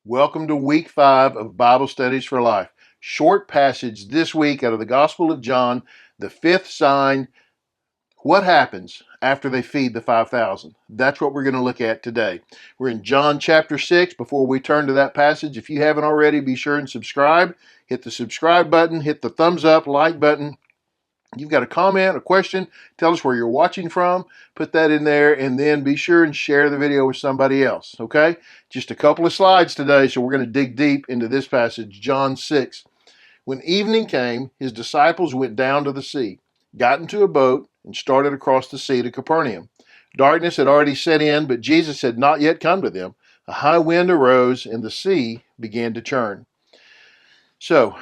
Welcome to week 5 of Bible Studies for Life. Short passage this week out of the Gospel of John, the fifth sign. What happens after they feed the 5,000? That's what we're going to look at today. We're in John chapter 6. Before we turn to that passage, if you haven't already, be sure and subscribe. Hit the subscribe button, hit the thumbs up, like button. You've got a comment, a question, tell us where you're watching from, put that in there, and then be sure and share the video with somebody else, okay? Just a couple of slides today, so we're going to dig deep into this passage, John 6. When evening came, his disciples went down to the sea, got into a boat, and started across the sea to Capernaum. Darkness had already set in, but Jesus had not yet come to them. A high wind arose, and the sea began to churn. So,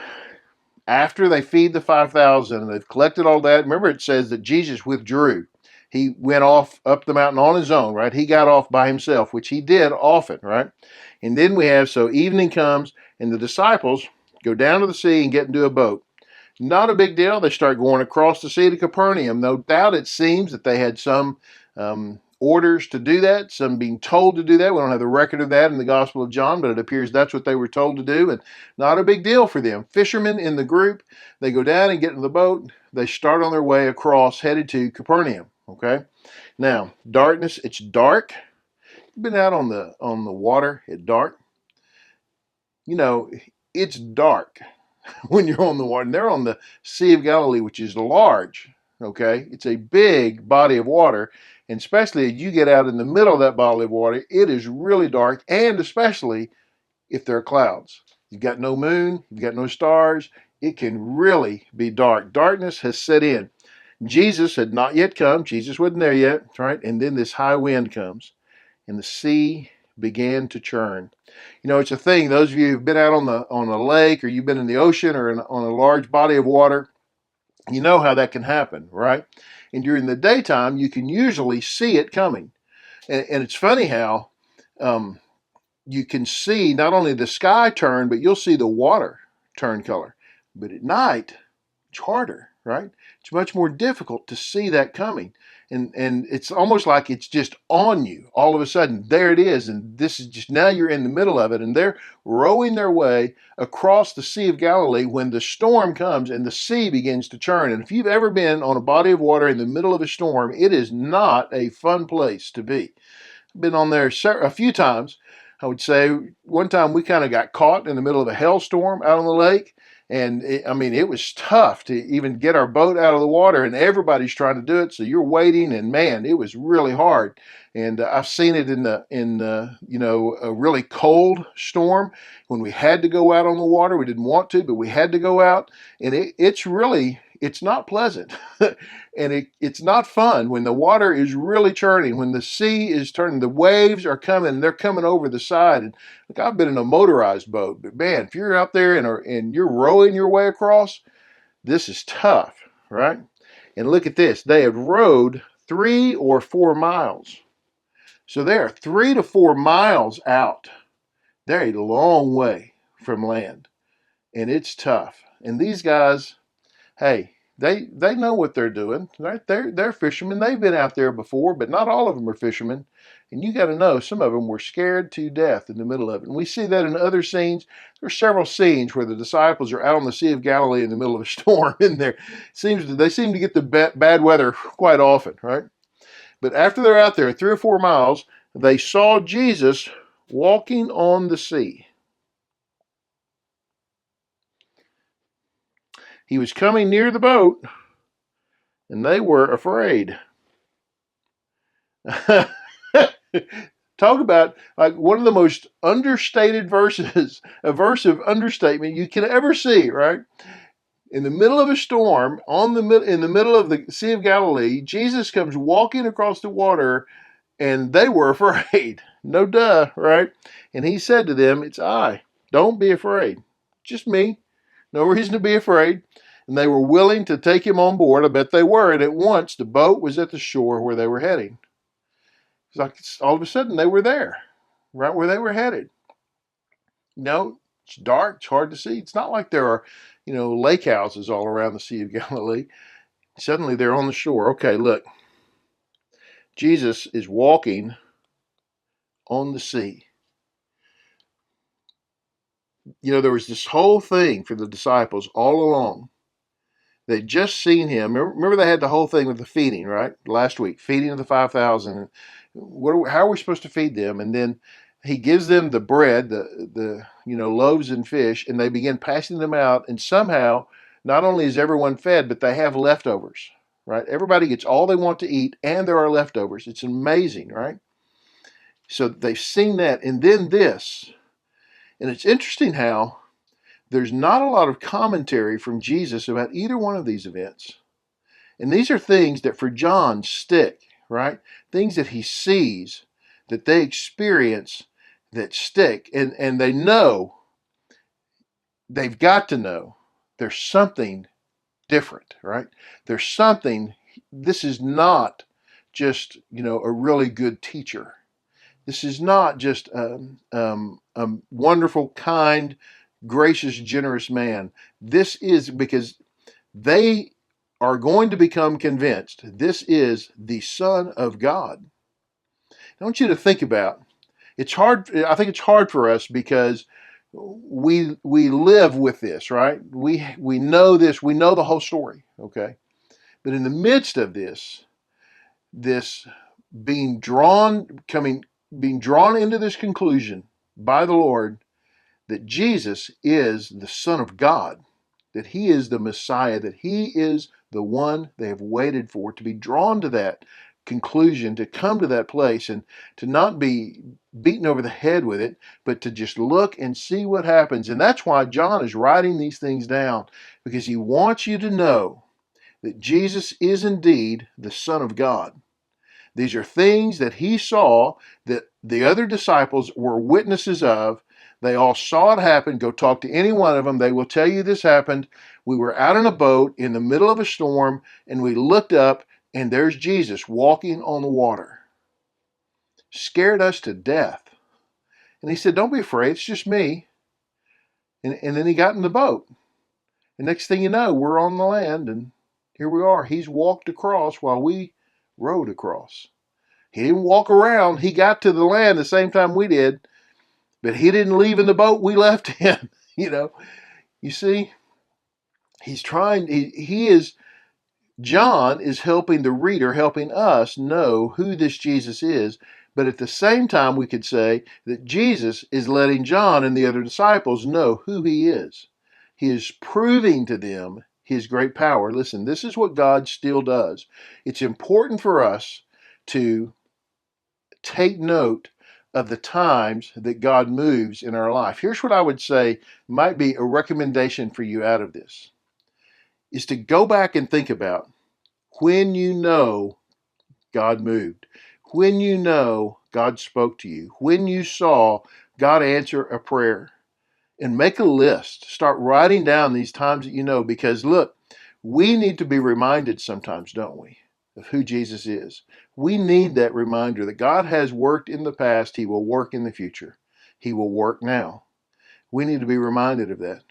after they feed the 5,000 and they've collected all that, remember it says that Jesus withdrew. He went off up the mountain on his own, right? He got off by himself, which he did often, right? And then we have, so evening comes and the disciples go down to the sea and get into a boat. Not a big deal. They start going across the sea to Capernaum. No doubt it seems that they had some orders to do that, some being told to do that. We don't have the record of that in the Gospel of John, but it appears that's what they were told to do, and not a big deal for them. Fishermen in the group, they go down and get in the boat. They start on their way across, headed to Capernaum, okay? Now, darkness, it's dark. You've been out on the water at dark. You know, it's dark when you're on the water. And they're on the Sea of Galilee, which is large, okay? It's a big body of water. And especially as you get out in the middle of that body of water, it is really dark, and especially if there are clouds. You've got no moon, you've got no stars. It can really be dark. Darkness has set in. Jesus had not yet come. Jesus wasn't there yet, right? And then this high wind comes, and the sea began to churn. You know, it's a thing. Those of you who've been out on a lake, or you've been in the ocean, or on a large body of water, you know how that can happen, right? And during the daytime, you can usually see it coming. And it's funny how you can see not only the sky turn, but you'll see the water turn color. But at night, it's harder, right? It's much more difficult to see that coming. And it's almost like it's just on you all of a sudden. There it is. And this is just, now you're in the middle of it. And they're rowing their way across the Sea of Galilee when the storm comes and the sea begins to churn. And if you've ever been on a body of water in the middle of a storm, it is not a fun place to be. I've been on there a few times. I would say one time we kind of got caught in the middle of a hailstorm out on the lake. And it was tough to even get our boat out of the water, and everybody's trying to do it. So you're waiting, and man, it was really hard. And I've seen it in a really cold storm when we had to go out on the water. We didn't want to, but we had to go out, and it's not pleasant, and it's not fun when the water is really churning, when the sea is turning, the waves are coming, and they're coming over the side. And look, I've been in a motorized boat, but man, if you're out there and you're rowing your way across, this is tough, right? And look at this. They had rowed 3 or 4 miles. So they are 3 to 4 miles out. They're a long way from land, and it's tough. And these guys, hey, they know what they're doing, right? They're fishermen. They've been out there before, but not all of them are fishermen. And you got to know, some of them were scared to death in the middle of it. And we see that in other scenes. There are several scenes where the disciples are out on the Sea of Galilee in the middle of a storm. And they seem to get the bad weather quite often, right? But after they're out there 3 or 4 miles, they saw Jesus walking on the sea. He was coming near the boat, and they were afraid. Talk about like one of the most understated verses, a verse of understatement you can ever see, right? In the middle of a storm, in the middle of the Sea of Galilee, Jesus comes walking across the water, and they were afraid. No duh, right? And he said to them, "It's I. Don't be afraid. Just me. No reason to be afraid." And they were willing to take him on board. I bet they were. And at once the boat was at the shore where they were heading. It's like all of a sudden they were there, right where they were headed. It's dark. It's hard to see. It's not like there are, lake houses all around the Sea of Galilee. Suddenly they're on the shore. Okay, look. Jesus is walking on the sea. there was this whole thing for the disciples all along. They'd just seen him. Remember they had the whole thing with the feeding, right? Last week, feeding of the 5,000. How are we supposed to feed them? And then he gives them the bread, the loaves and fish, and they begin passing them out. And somehow, not only is everyone fed, but they have leftovers, right? Everybody gets all they want to eat, and there are leftovers. It's amazing, right? So they've seen that, and then this. And it's interesting how there's not a lot of commentary from Jesus about either one of these events. And these are things that for John stick, right? Things that he sees, that they experience, that stick. And they know, they've got to know, there's something different, right? There's something, this is not just, a really good teacher. This is not just a wonderful, kind, gracious, generous man. This is because they are going to become convinced this is the Son of God. I want you to think about, it's hard, I think it's hard for us because we live with this, right? We know this, we know the whole story, okay? But in the midst of this being drawn into this conclusion by the Lord that Jesus is the Son of God, that he is the Messiah, that he is the one they have waited for, to be drawn to that conclusion, to come to that place and to not be beaten over the head with it, but to just look and see what happens. And that's why John is writing these things down, because he wants you to know that Jesus is indeed the Son of God. These are things that he saw that the other disciples were witnesses of. They all saw it happen. Go talk to any one of them. They will tell you this happened. We were out in a boat in the middle of a storm, and we looked up, and there's Jesus walking on the water. Scared us to death. And he said, don't be afraid. It's just me. And then he got in the boat. And next thing you know, we're on the land, and here we are. He's walked across while we rowed across. He didn't walk around. He got to the land the same time we did, but he didn't leave in the boat we left in. You see, John is helping the reader, helping us know who this Jesus is. But at the same time, we could say that Jesus is letting John and the other disciples know who he is. He is proving to them his great power. Listen, this is what God still does. It's important for us to take note of the times that God moves in our life. Here's what I would say might be a recommendation for you out of this, is to go back and think about when you know God moved, when you know God spoke to you, when you saw God answer a prayer, and make a list. Start writing down these times that you know, because look, we need to be reminded sometimes, don't we, of who Jesus is. We need that reminder that God has worked in the past, he will work in the future. He will work now. We need to be reminded of that.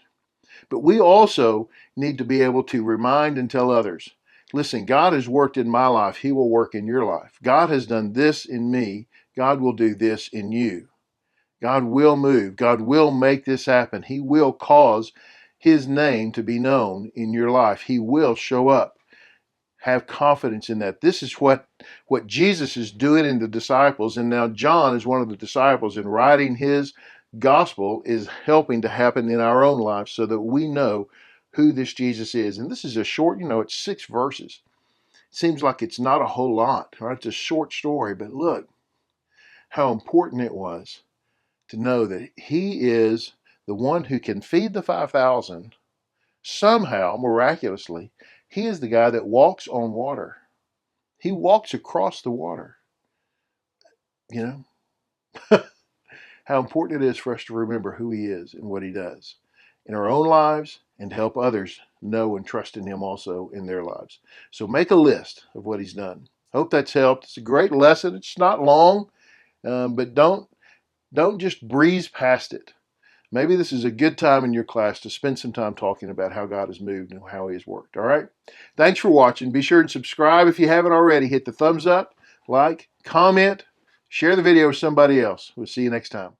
But we also need to be able to remind and tell others, listen, God has worked in my life, he will work in your life. God has done this in me, God will do this in you. God will move. God will make this happen. He will cause his name to be known in your life. He will show up. Have confidence in that. This is what Jesus is doing in the disciples. And now John is one of the disciples, and writing his gospel is helping to happen in our own lives so that we know who this Jesus is. And this is a short, it's 6 verses. Seems like it's not a whole lot, right? It's a short story, but look how important it was to know that he is the one who can feed the 5,000 somehow, miraculously. He is the guy that walks on water. He walks across the water. How important it is for us to remember who he is and what he does in our own lives, and help others know and trust in him also in their lives. So make a list of what he's done. Hope that's helped. It's a great lesson. It's not long, but don't just breeze past it. Maybe this is a good time in your class to spend some time talking about how God has moved and how he has worked. All right? Thanks for watching. Be sure and subscribe if you haven't already. Hit the thumbs up, like, comment, share the video with somebody else. We'll see you next time.